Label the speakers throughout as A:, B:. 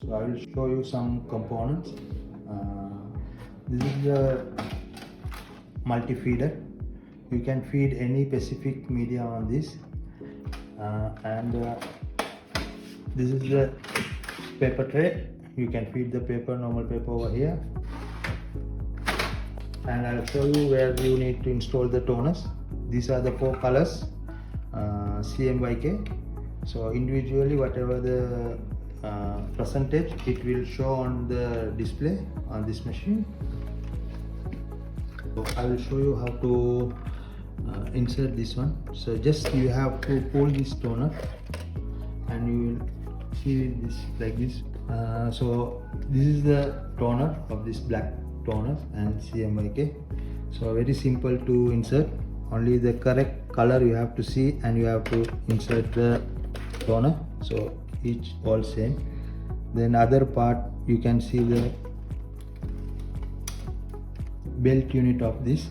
A: So I will show you some components. This is the multi-feeder. You can feed any specific media on this, and this is the paper tray. You can feed the paper, normal paper over here, and I'll show you where you need to install the toners. These are the 4 colors, CMYK. So individually, whatever the percentage, it will show on the display on this machine. So I will show you how to insert this one. So just you have to pull this toner and you will see this like this. So this is the toner of this black toner and CMYK. So very simple to insert. Only the correct color you have to see, and you have to insert the toner. So each all same. Then other part, you can see the belt unit of this,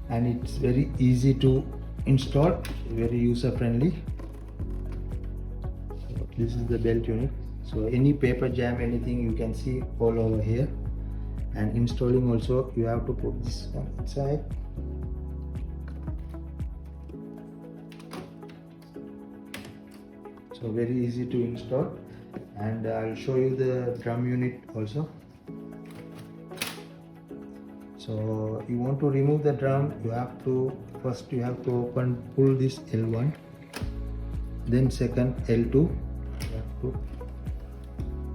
A: and it's very easy to install, very user friendly. So this is the belt unit. So any paper jam, anything, you can see all over here. And installing also, you have to put this one inside. So very easy to install, and I'll show you the drum unit also. So you want to remove the drum, you have to first pull this L1, then second L2.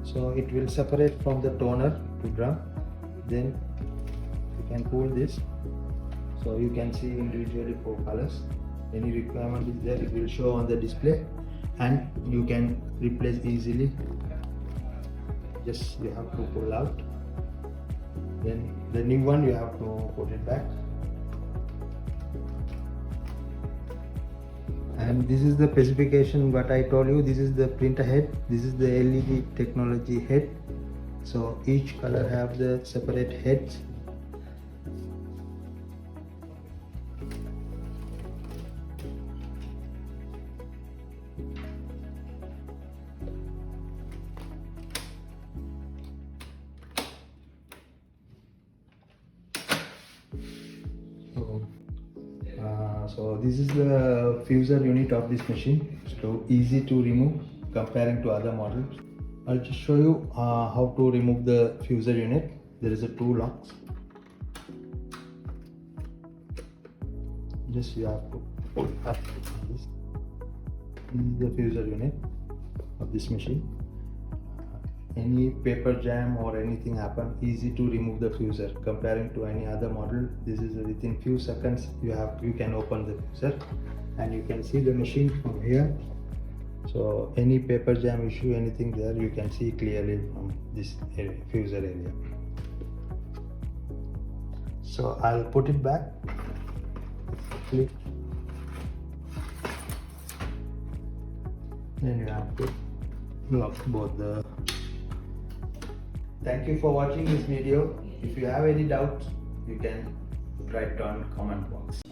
A: So it will separate from the toner to drum. Then you can pull this, so you can see individually 4 colors. Any requirement is there, it will show on the display, and you can replace easily. Just you have to pull out, then the new one you have to put it back. And this is the specification what I told you. This is the printer head, this is the LED technology head. So each color have the separate heads. So this is the fuser unit of this machine. So easy to remove comparing to other models. I'll just show you how to remove the fuser unit. There is a 2 locks. Just you have to pull up this. This is the fuser unit of this machine. Any paper jam or anything happen, easy to remove the fuser. Comparing to any other model, this is within few seconds you can open the fuser, and you can see the machine from here. So any paper jam issue, anything there, you can see clearly from this area, fuser area. So I'll put it back. Click. Then you have to lock both the. Thank you for watching this video. If you have any doubts, you can write down comment box.